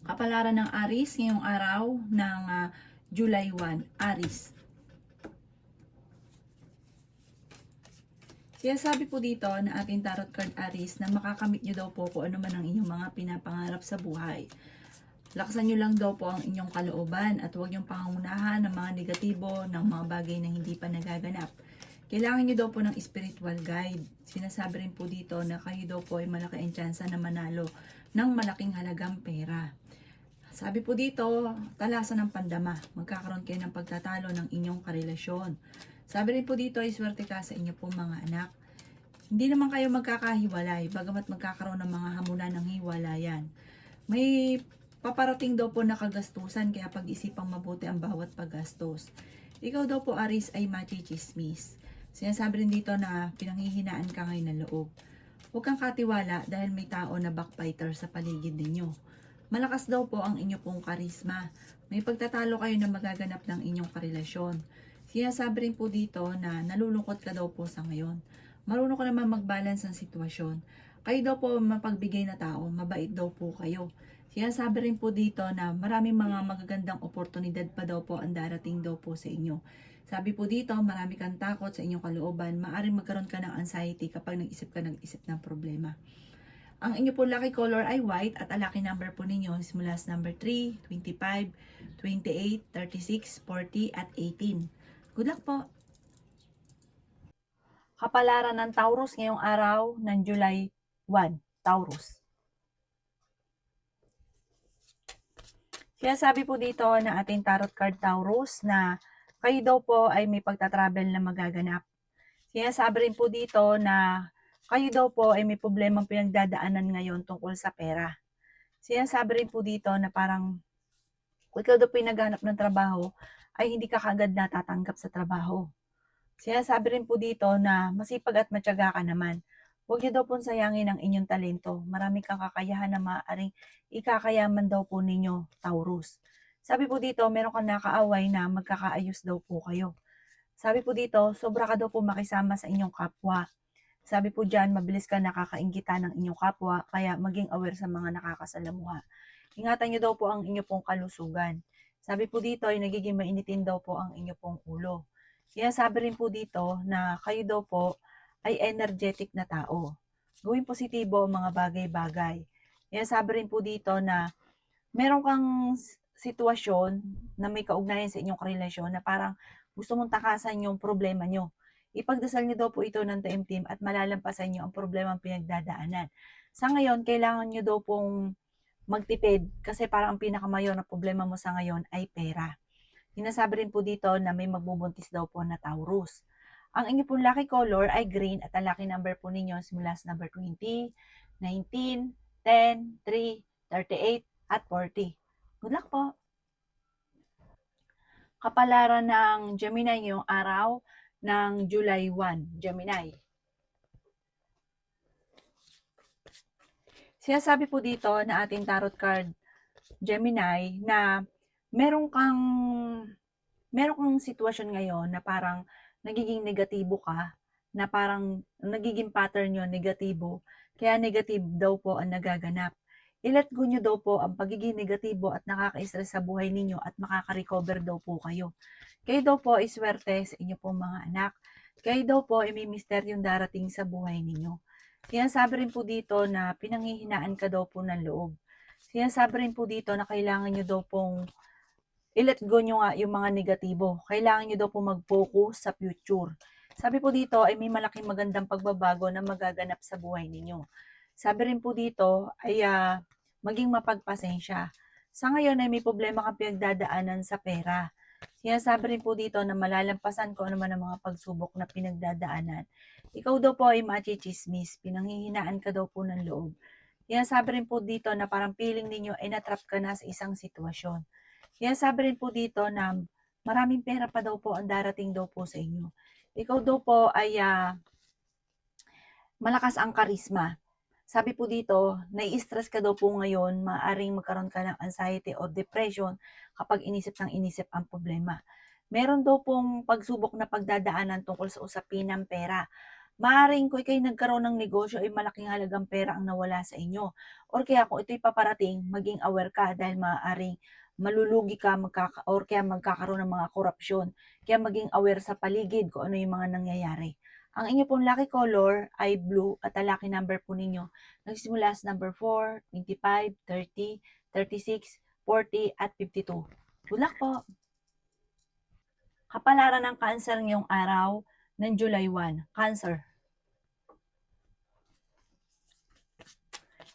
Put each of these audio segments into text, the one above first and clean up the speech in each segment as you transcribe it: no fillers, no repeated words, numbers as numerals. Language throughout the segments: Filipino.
Kapalaran ng Aries ngayong araw ng July 1, Aries. Sinasabi po dito na ating tarot card Aries na makakamit nyo daw po kung ano man ang inyong mga pinapangarap sa buhay. Lakasan nyo lang daw po ang inyong kalooban at huwag nyong pangungunahan ng mga negatibo ng mga bagay na hindi pa nagaganap. Kailangan nyo daw po ng spiritual guide. Sinasabi rin po dito na kayo daw po ay malaki ang tsansa na manalo ng malaking halagang pera. Sabi po dito, talasan ng pandama. Magkakaroon kayo ng pagtatalo ng inyong karelasyon. Sabi rin po dito ay swerte ka sa inyo pong mga anak. Hindi naman kayo magkakahiwalay, bagamat magkakaroon ng mga hamunan ng hiwalayan. May paparating daw po na kagastusan, kaya pag-isipang mabuti ang bawat paggastos. Ikaw daw po, Aris, ay machichismis. Sinasabi rin dito na pinanghihinaan ka ngayon ng loob. Huwag kang katiwala dahil may tao na backbiter sa paligid ninyo. Malakas daw po ang inyo pong karisma. May pagtatalo kayo na magaganap ng inyong karelasyon. Sinasabi rin po dito na nalulungkot ka daw po sa ngayon. Marunong ka naman mag-balance ang sitwasyon. Kayo daw po mapagbigay na tao, mabait daw po kayo. Sinasabi rin po dito na maraming mga magagandang oportunidad pa daw po ang darating daw po sa inyo. Sabi po dito, marami kang takot sa inyong kalooban. Maaring magkaroon ka ng anxiety kapag nag-isip ka ng problema. Ang inyo po lucky color ay white at ang lucky number po ninyo is mula sa number 3, 25, 28, 36, 40 at 18. Good luck po! Kapalaran ng Taurus ngayong araw ng July 1, Taurus. Sinasabi po dito na ating tarot card Taurus na kayo daw po ay may pagta-travel na magaganap. Sinasabi rin po dito na kayo daw po ay may problemang pinagdadaanan ngayon tungkol sa pera. Sinasabi rin po dito na parang kung ikaw daw pinaghanap ng trabaho, ay hindi ka kagad natatanggap sa trabaho. Sinasabi rin po dito na masipag at matyaga ka naman. Huwag niyo daw pong sayangin ang inyong talento. Marami kang kakayahan na maaaring ikakayaman daw po ninyo, Taurus. Sabi po dito, meron kang nakaaway na magkakaayos daw po kayo. Sabi po dito, sobra ka daw po makisama sa inyong kapwa. Sabi po dyan, mabilis ka nakakainggitan ng inyong kapwa, kaya maging aware sa mga nakakasalamuha. Ingatan nyo daw po ang inyo pong kalusugan. Sabi po dito ay nagiging mainitin daw po ang inyo pong ulo. Sabi rin po dito na kayo daw po ay energetic na tao. Gawin positibo ang mga bagay-bagay. Sabi rin po dito na meron kang sitwasyon na may kaugnayan sa inyong karelasyon na parang gusto mong takasan yung problema nyo. Ipagdasal nyo daw po ito ng taimtim at malalampasan nyo ang problemang pinagdadaanan. Sa ngayon, kailangan nyo daw pong magtipid kasi parang ang pinakamayor na problema mo sa ngayon ay pera. Sinasabi rin po dito na may magbubuntis daw po na Taurus. Ang inyo pong lucky color ay green at ang lucky number po ninyo simula sa number 20, 19, 10, 3, 38 at 40. Good luck po! Kapalaran ng Gemini ngayong araw ng July 1, Gemini. Sinasabi po dito na ating tarot card Gemini na meron kang sitwasyon ngayon na parang nagiging negatibo ka, na parang nagiging pattern nyo negatibo, kaya negative daw po ang nagaganap. I-let go nyo daw po ang pagiging negatibo at nakaka-stress sa buhay ninyo at makaka-recover daw po kayo. Kayo daw po ay swerte sa inyo pong mga anak. Kayo daw po ay may misteryong darating sa buhay ninyo. Sinasabi rin po dito na pinanghihinaan ka daw po ng loob. Sinasabi rin po dito na kailangan nyo daw pong i-let go nyo nga yung mga negatibo. Kailangan nyo daw po mag-focus sa future. Sabi po dito ay may malaking magandang pagbabago na magaganap sa buhay ninyo. Sabi rin po dito ay maging mapagpasensya. Sa ngayon ay may problema kang pinagdadaanan sa pera. Sinasabi rin po dito na malalampasan ko naman ang mga pagsubok na pinagdadaanan. Ikaw daw po ay machichismis, pinanghihinaan ka daw po ng loob. Sinasabi rin po dito na parang feeling ninyo ay natrap ka na sa isang sitwasyon. Sinasabi rin po dito na maraming pera pa daw po ang darating daw po sa inyo. Ikaw daw po ay malakas ang karisma. Sabi po dito, nai-stress ka daw po ngayon, maaaring magkaroon ka ng anxiety o depression kapag inisip ng inisip ang problema. Meron daw pong pagsubok na pagdadaanan tungkol sa usapin ng pera. Maaaring kung ika'y nagkaroon ng negosyo ay malaking halagang pera ang nawala sa inyo. Or kaya kung ito'y paparating, maging aware ka dahil maaaring malulugi ka or kaya magkakaroon ng mga korupsyon. Kaya maging aware sa paligid kung ano yung mga nangyayari. Ang inyo pong lucky color ay blue at ang lucky number po ninyo nagsimula sa number 4, 25, 30, 36, 40 at 52. Good luck po! Kapalaran ng Cancer ngayong araw ng July 1. Cancer.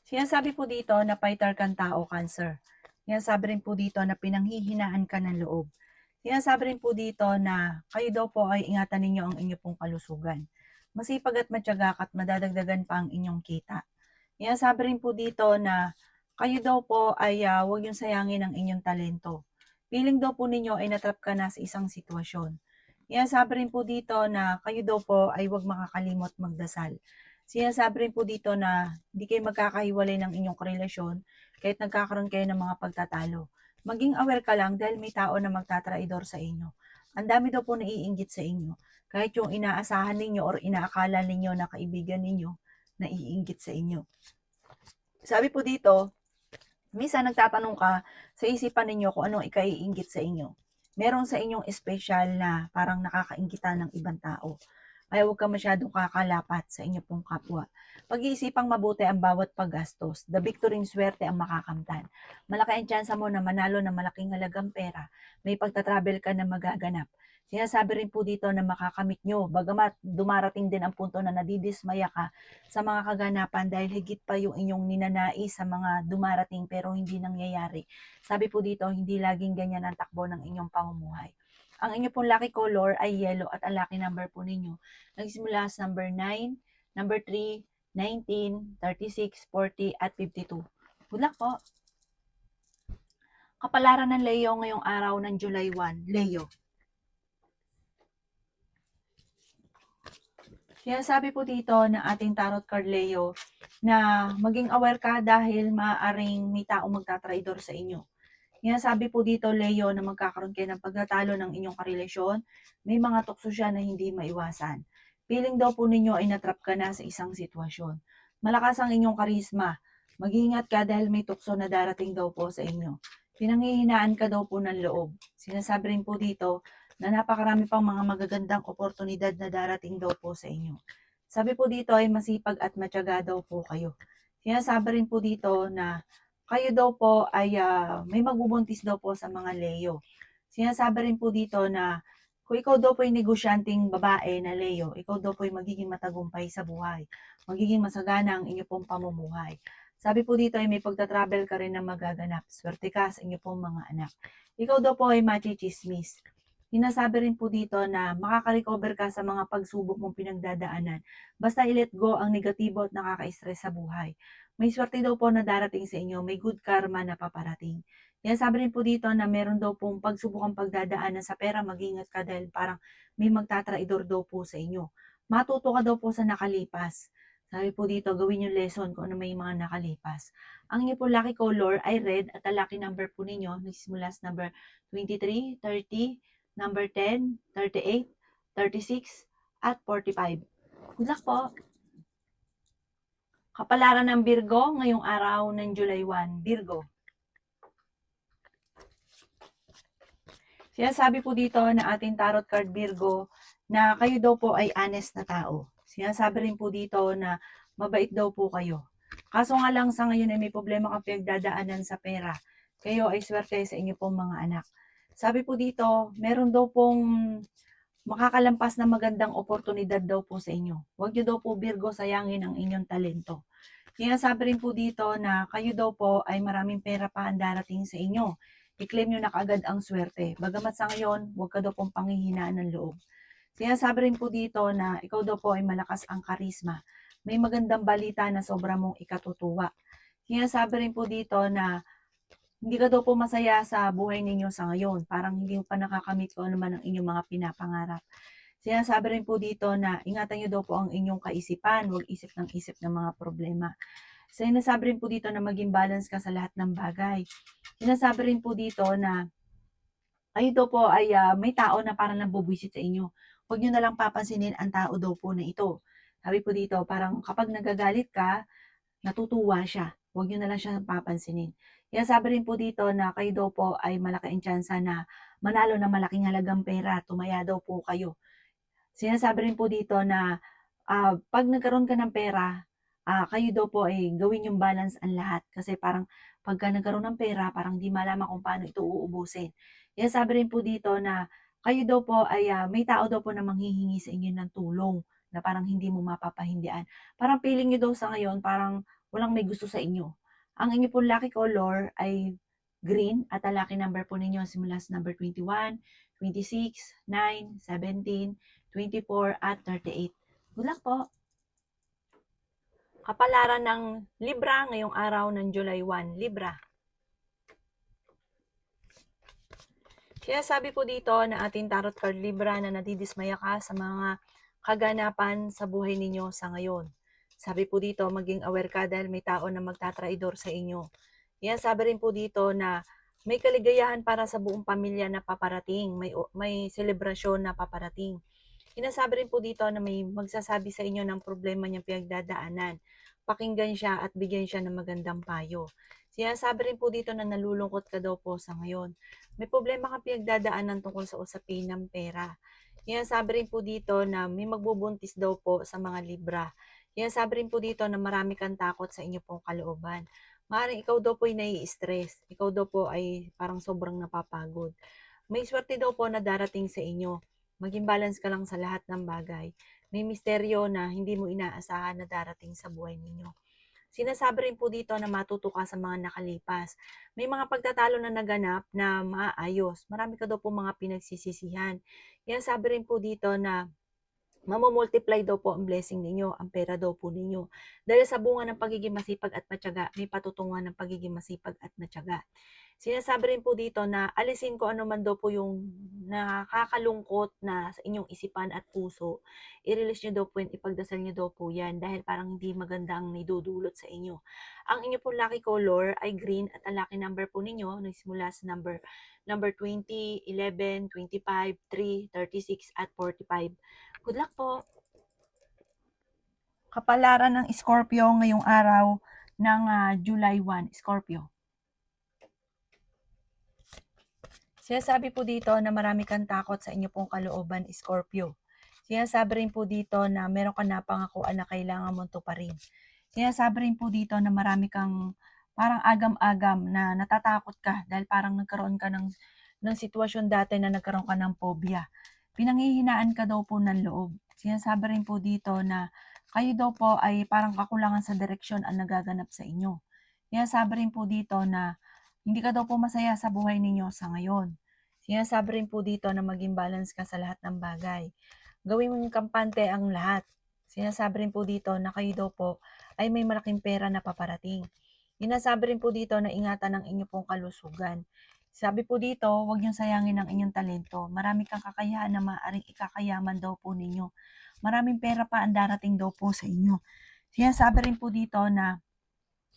Sinasabi po dito na fighter kang tao, Cancer. Sinasabi rin po dito na pinanghihinaan ka ng loob. Sinasabi rin po dito na kayo daw po ay ingatan ninyo ang inyong pong kalusugan. Masipag at matyaga at madadagdagan pa ang inyong kita. Sinasabi rin po dito na kayo daw po ay huwag yung sayangin ang inyong talento. Feeling daw po ninyo ay natrap ka na sa isang sitwasyon. Sinasabi rin po dito na kayo daw po ay huwag makakalimot magdasal. Sinasabi rin po dito na hindi kayo magkakahiwalay ng inyong relasyon kahit nagkakaroon kayo ng mga pagtatalo. Maging aware ka lang dahil may tao na magtatraidor sa inyo. Ang dami daw po naiinggit sa inyo. Kahit yung inaasahan ninyo or inaakala ninyo na kaibigan ninyo, naiinggit sa inyo. Sabi po dito, minsan nagtatanong ka sa isipan ninyo kung anong ikaiinggit sa inyo. Meron sa inyong espesyal na parang nakakainggitan ng ibang tao. Kaya huwag ka masyadong kakalapat sa inyo pong kapwa. Pag-iisipang mabuti ang bawat paggastos. The victory swerte ang makakamtan. Malaki ang tsansa mo na manalo ng malaking halagang pera. May pagtatravel ka na magaganap. Sinasabi rin po dito na makakamit nyo. Bagamat dumarating din ang punto na nadidismaya ka sa mga kaganapan dahil higit pa yung inyong ninanais sa mga dumarating pero hindi nangyayari. Sabi po dito, hindi laging ganyan ang takbo ng inyong pamumuhay. Ang inyo pong lucky color ay yellow at ang lucky number po ninyo nagsimula sa number 9, number 3, 19, 36, 40 at 52. Good luck po! Kapalaran ng Leo ngayong araw ng July 1. Leo. Sinasabi po dito ng ating tarot card Leo na maging aware ka dahil maaaring may taong magtatraidor sa inyo. Sinasabi po dito Leo na magkakaroon kayo ng pagtatalo ng inyong karelasyon, may mga tukso siya na hindi maiwasan. Feeling daw po ninyo ay natrap ka na sa isang sitwasyon. Malakas ang inyong karisma. Mag-iingat ka dahil may tukso na darating daw po sa inyo. Pinanghihinaan ka daw po ng loob. Sinasabi rin po dito na napakarami pang mga magagandang oportunidad na darating daw po sa inyo. Sabi po dito ay masipag at matyaga daw po kayo. Sinasabi rin po dito na kayo daw po ay may magbubuntis daw po sa mga Leo. Sinasabi rin po dito na kung ikaw daw po ay negosyanteng babae na Leo, ikaw daw po ay magiging matagumpay sa buhay. Magiging masagana ang inyo pong pamumuhay. Sabi po dito ay may pagta-travel ka rin na magaganap. Swerte ka sa inyo pong mga anak. Ikaw daw po ay machichismis. Sinasabi rin po dito na makaka-recover ka sa mga pagsubok mong pinagdadaanan. Basta i-let go ang negatibo at nakaka-stress sa buhay. May swerte daw po na darating sa inyo, may good karma na paparating. Sabi rin po dito na meron daw pong pagsubok ang pagdadaanan sa pera, mag-ingat ka dahil parang may magtatraidor daw po sa inyo. Matuto ka daw po sa nakalipas. Sabi po dito, gawin yung lesson kung ano may mga nakalipas. Ang inyo po lucky color ay red at ang lucky number po ninyo, nagsimula sa number 23, 30, number 10, 38, 36, at 45. Good luck po! Kapalaran ng Virgo ngayong araw ng July 1. Virgo. Sinasabi po dito na ating tarot card Virgo na kayo daw po ay honest na tao. Sinasabi rin po dito na mabait daw po kayo. Kaso nga lang sa ngayon ay may problema kang pinagdadaanan sa pera. Kayo ay swerte sa inyo pong mga anak. Sabi po dito, meron daw pong makakalampas na magandang oportunidad daw po sa inyo. Huwag nyo daw po Virgo sayangin ang inyong talento. Sinasabi rin po dito na kayo daw po ay maraming pera pa ang darating sa inyo. I-claim nyo na kaagad ang swerte. Bagamat sa ngayon, huwag ka daw pong panghihinaan ng loob. Sinasabi rin po dito na ikaw daw po ay malakas ang karisma. May magandang balita na sobra mong ikatutuwa. Sinasabi rin po dito na hindi ka daw po masaya sa buhay ninyo sa ngayon. Parang hindi mo pa nakakamit kung ano man ang inyong mga pinapangarap. Sinasabi rin po dito na ingatan nyo daw po ang inyong kaisipan. Huwag isip ng mga problema. Sinasabi rin po dito na maging balance ka sa lahat ng bagay. Sinasabi rin po dito na kayo daw po ay may tao na parang nabubwisit sa inyo. Huwag nyo na lang papansinin ang tao daw po na ito. Sabi po dito, parang kapag nagagalit ka, natutuwa siya. Huwag niyo na lang siya papansinin. Kaya sabi rin po dito na kayo daw po ay malaki ang tsansa na manalo ng malaking halagang pera, tumaya daw po kayo. Sinasabi rin po dito na 'pag nagkaroon ka ng pera, kayo daw po ay gawin yung balance ang lahat. Kasi parang pagka nagkaroon ng pera, parang di malaman kung paano ito uubusin. Kaya sabi rin po dito na kayo daw po ay, may tao daw po na manghihingi sa inyo ng tulong na parang hindi mo mapapahindian. Parang feeling niyo daw sa ngayon parang walang may gusto sa inyo. Ang inyo pong lucky color ay green at ang lucky number po ninyo simula sa number 21, 26, 9, 17, 24 at 38. Good luck po! Kapalaran ng Libra ngayong araw ng July 1. Libra. Sinasabi po dito na ating tarot card Libra na nadidismaya ka sa mga kaganapan sa buhay ninyo sa ngayon. Sabi po dito, maging aware ka dahil may tao na magtatraidor sa inyo. Yan, sabi rin po dito na may kaligayahan para sa buong pamilya na paparating. May selebrasyon na paparating. Sinasabi rin po dito na may magsasabi sa inyo ng problema niyang pinagdadaanan. Pakinggan siya at bigyan siya ng magandang payo. Sinasabi rin po dito na nalulungkot ka daw po sa ngayon. May problema kang pinagdadaanan tungkol sa usapin ng pera. Sinasabi rin po dito na may magbubuntis daw po sa mga Libra. Sinasabi rin po dito na marami kang takot sa inyo pong kalooban. Maaaring ikaw daw po ay nai-stress. Ikaw daw po ay parang sobrang napapagod. May swerte daw po na darating sa inyo. Maging balance ka lang sa lahat ng bagay. May misteryo na hindi mo inaasahan na darating sa buhay ninyo. Sinasabi rin po dito na matuto ka sa mga nakalipas. May mga pagtatalo na naganap na maayos. Marami ka daw po mga pinagsisisihan. Yan sabi rin po dito na mamomultiply daw po ang blessing ninyo, ang pera daw po ninyo. Dahil sa bunga ng pagiging masipag at matyaga, may patutunguhan ng pagiging masipag at matyaga. Sinasabi rin po dito na alisin ko ano man daw po yung nakakalungkot na sa inyong isipan at puso. I-release nyo daw po yan, ipagdasal nyo daw po yan dahil parang hindi maganda ang nidudulot sa inyo. Ang inyo po lucky color ay green at ang lucky number po ninyo nagsimula sa number 20, 11, 25, 3, 36 at 45. Good luck po! Kapalaran ng Scorpio ngayong araw ng July 1, Scorpio. Sinasabi po dito na marami kang takot sa inyo pong kalooban, Scorpio. Sinasabi rin po dito na meron ka napangakuan na kailangan mong tuparin. Sinasabi rin po dito na marami kang parang agam-agam na natatakot ka dahil parang nagkaroon ka ng sitwasyon dati na nagkaroon ka ng phobia. Pinanghihinaan ka daw po ng loob. Sinasabi rin po dito na kayo daw po ay parang kakulangan sa direksyon ang nagaganap sa inyo. Sinasabi rin po dito na hindi ka daw po masaya sa buhay ninyo sa ngayon. Sinasabi rin po dito na maging balance ka sa lahat ng bagay. Gawin mong kampante ang lahat. Sinasabi rin po dito na kayo daw po ay may malaking pera na paparating. Sinasabi rin po dito na ingatan ang inyong pong kalusugan. Sabi po dito, huwag niyong sayangin ang inyong talento. Marami kang kakayahan na maaaring ikakayaman daw po ninyo. Maraming pera pa ang darating daw po sa inyo. Sinasabi rin po dito na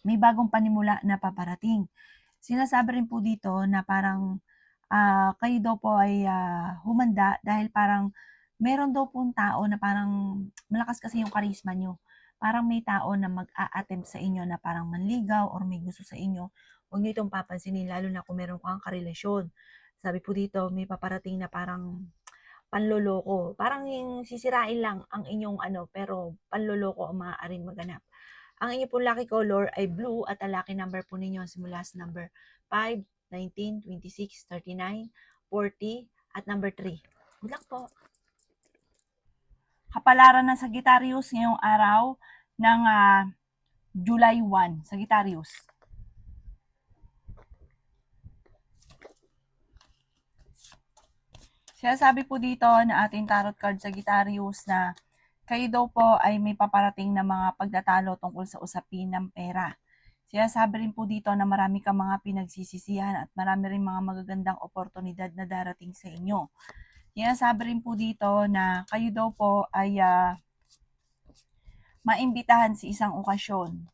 may bagong panimula na paparating. Sinasabi rin po dito na parang kayo daw po ay humanda dahil parang meron daw pong tao na parang malakas kasi yung karisma nyo. Parang may tao na mag-a-attempt sa inyo na parang manligaw or may gusto sa inyo. Huwag nyo itong papansinin lalo na kung meron kang karelasyon. Sabi po dito, may paparating na parang panloloko. Parang yung sisirain lang ang inyong pero panloloko ang maaaring maganap. Ang inyong pong lucky color ay blue at ang lucky number po ninyo simula sa number 5, 19, 26, 39, 40 at number 3. Good luck po! Kapalaran ng Sagittarius ngayong araw ng July 1. Sagittarius. Sinasabi po dito na ating tarot card Sagittarius na kayo daw po ay may paparating na mga pagtatalo tungkol sa usapin ng pera. Sinasabi rin po dito na marami kang mga pinagsisisihan at marami rin mga magagandang oportunidad na darating sa inyo. Sinasabi rin po dito na kayo daw po ay maimbitahan sa isang okasyon.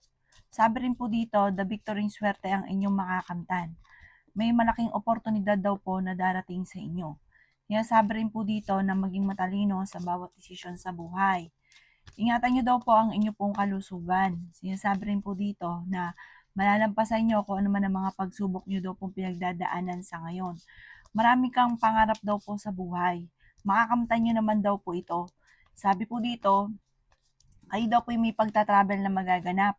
Sabi rin po dito, the victory swerte ang inyong makakamtan. May malaking oportunidad daw po na darating sa inyo. Sinasabi rin po dito na maging matalino sa bawat desisyon sa buhay. Ingatan niyo daw po ang inyo pong kalusugan. Sinasabi rin po dito na malalampasan niyo kung ano man ang mga pagsubok niyo daw pong pinagdadaanan sa ngayon. Marami kang pangarap daw po sa buhay. Makakamtan niyo naman daw po ito. Sabi po dito, kayo daw po may pagta-travel na magaganap.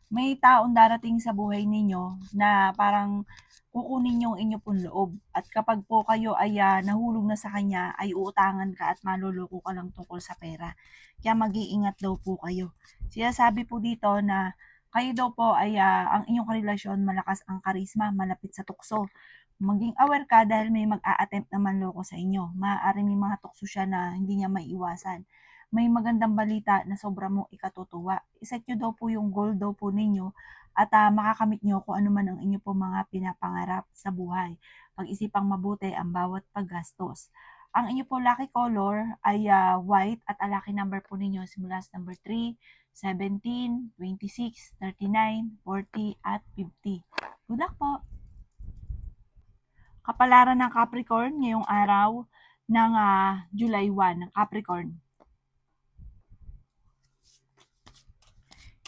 May taong darating sa buhay ninyo na parang kukunin yung inyo pong loob. At kapag po kayo ay nahulog na sa kanya, ay uutangan ka at maluloko ka lang tungkol sa pera. Kaya mag-iingat daw po kayo. Sinasabi po dito na kayo daw po ay ang inyong relasyon malakas ang karisma, malapit sa tukso. Maging aware ka dahil may mag-a-attempt na manloko sa inyo. Maaaring may mga tukso siya na hindi niya maiiwasan. May magandang balita na sobra mong ikatutuwa. Iset nyo daw po yung goal daw po ninyo at makakamit nyo kung ano man ang inyo po mga pinapangarap sa buhay. Pag-isipang mabuti ang bawat paggastos. Ang inyo po lucky color ay white at ang lucky number po ninyo simula sa number 3, 17, 26, 39, 40 at 50. Good luck po! Kapalaran ng Capricorn ngayong araw ng July 1 ng Capricorn.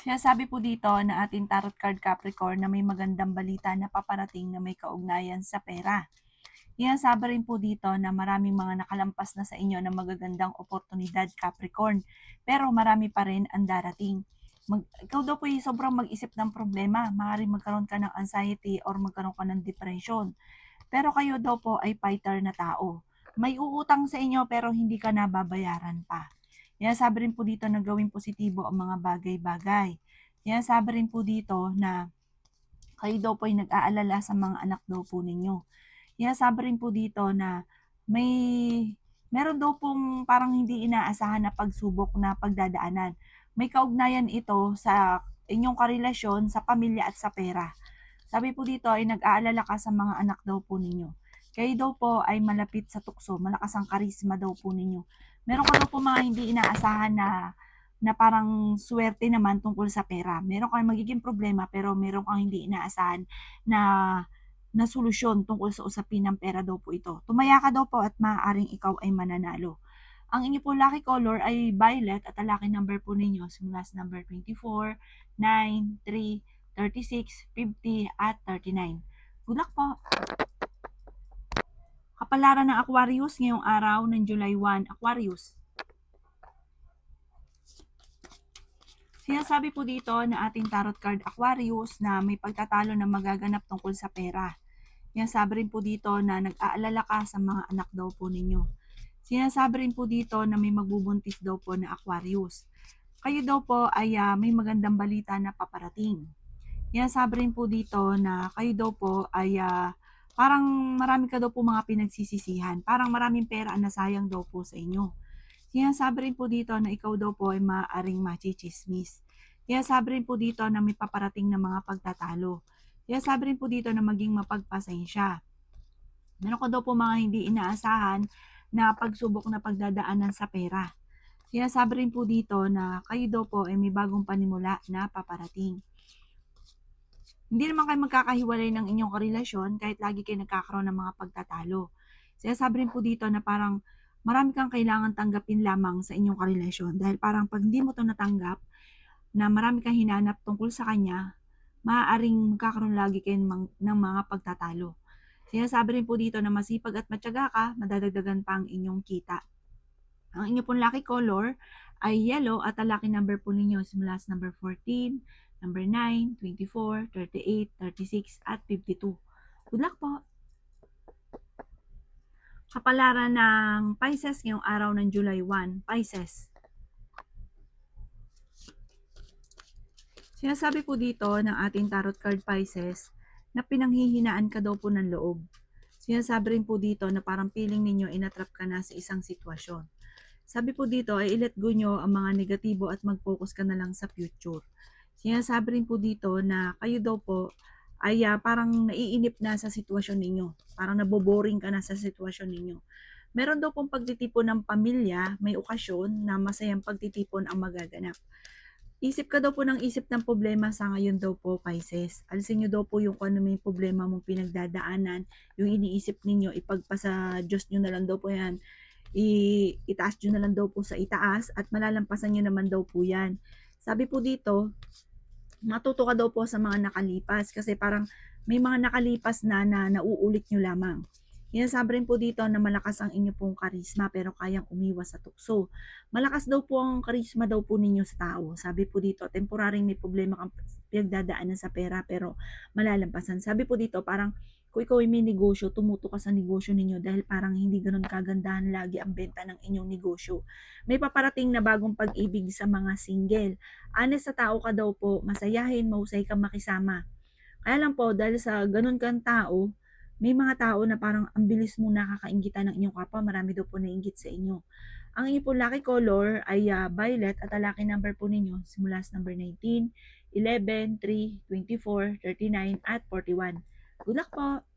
Sinasabi po dito na ating tarot card Capricorn na may magandang balita na paparating na may kaugnayan sa pera. Sinasabi rin po dito na maraming mga nakalampas na sa inyo na magagandang oportunidad Capricorn, pero marami pa rin ang darating. Ikaw daw po yung sobrang mag-isip ng problema, maaaring magkaroon ka ng anxiety or magkaroon ka ng depression. Pero kayo daw po ay fighter na tao. May uutang sa inyo pero hindi ka nababayaran pa. Sinasabi rin po dito na gawing positibo ang mga bagay-bagay. Sinasabi rin po dito na kayo daw po ay nag-aalala sa mga anak daw po ninyo. Sinasabi rin po dito na meron daw pong parang hindi inaasahan na pagsubok na pagdadaanan. May kaugnayan ito sa inyong karelasyon, sa pamilya at sa pera. Sabi po dito ay nag-aalala ka sa mga anak daw po ninyo. Kayo daw po ay malapit sa tukso, malakas ang karisma daw po ninyo. Meron ka daw po mga hindi inaasahan na parang swerte naman tungkol sa pera. Meron kang magiging problema pero meron kang hindi inaasahan na solusyon tungkol sa usapin ng pera daw po ito. Tumaya ka daw po at maaaring ikaw ay mananalo. Ang inyo po lucky color ay violet at ang lucky number po ninyo simula sa number 24, 9, 3, 36, 50 at 39. Good luck po! Kapalaran ng Aquarius ngayong araw ng July 1, Aquarius. Sinasabi po dito na ating tarot card Aquarius na may pagtatalo na magaganap tungkol sa pera. Sinasabi rin po dito na nag-aalala ka sa mga anak daw po ninyo. Sinasabi rin po dito na may magbubuntis daw po na Aquarius. Kayo daw po ay may magandang balita na paparating. Sinasabi rin po dito na kayo daw po ay parang marami ka daw po mga pinagsisisihan. Parang maraming pera ang nasayang daw po sa inyo. Sinasabi rin po dito na ikaw daw po ay maaaring machichismis. Sinasabi rin po dito na may paparating na mga pagtatalo. Sinasabi rin po dito na maging mapagpasensya. Meron ka daw po mga hindi inaasahan na pagsubok na pagdadaanan sa pera. Sinasabi rin po dito na kayo daw po ay may bagong panimula na paparating. Hindi naman kayo magkakahiwalay ng inyong karelasyon kahit lagi kayo nagkakaroon ng mga pagtatalo. Sinasabi rin po dito na parang marami kang kailangan tanggapin lamang sa inyong karelasyon dahil parang pag hindi mo ito natanggap na marami kang hinanap tungkol sa kanya, maaaring magkakaroon lagi kayo ng mga pagtatalo. Sinasabi rin po dito na masipag at matyaga ka, madadagdagan pa ang inyong kita. Ang inyong pong lucky color ay yellow at ang lucky number po ninyo simula sa number 14, number 9, 24, 38, 36 at 52. Good luck po! Kapalaran ng Pisces ngayong araw ng July 1, Pisces. Sinasabi po dito ng ating tarot card Pisces na pinanghihinaan ka daw po ng loob. Sinasabi rin po dito na parang feeling ninyo inatrap ka na sa isang sitwasyon. Sabi po dito ay i-let go nyo ang mga negatibo at mag-focus ka na lang sa future. Sinasabi rin po dito na kayo daw po ay parang naiinip na sa sitwasyon ninyo. Parang naboboring ka na sa sitwasyon ninyo. Meron daw pong pagtitipon ng pamilya, may okasyon na masayang pagtitipon ang magaganap. Isip ka daw po ng isip ng problema sa ngayon daw po, Pisces. Alisin nyo daw po yung kung ano may problema mong pinagdadaanan, yung iniisip ninyo, ipagpasa Diyos nyo na lang daw po yan. itaas nyo na lang daw po sa itaas at malalampasan nyo naman daw po yan. Sabi po dito, matuto ka daw po sa mga nakalipas kasi parang may mga nakalipas na nauulit nyo lamang. Sinasabi rin po dito na malakas ang inyo pong karisma pero kayang umiwas sa tukso. Malakas daw po ang karisma daw po ninyo sa tao. Sabi po dito, temporaring may problema kang pinagdadaanan sa pera pero malalampasan. Sabi po dito, parang kung ikaw ay may negosyo, tumuto ka sa negosyo ninyo dahil parang hindi ganun kagandahan lagi ang benta ng inyong negosyo. May paparating na bagong pag-ibig sa mga single. Honest sa tao ka daw po, masayahin, mahusay kang makisama. Kaya lang po, dahil sa ganun kang tao, may mga tao na parang ang bilis mo nakakainggitan ng inyong kapwa, marami daw po nainggit sa inyo. Ang inyong po lucky color ay violet at ang lucky number po ninyo simula sa number 19, 11, 3, 24, 39 at 41. Good luck po!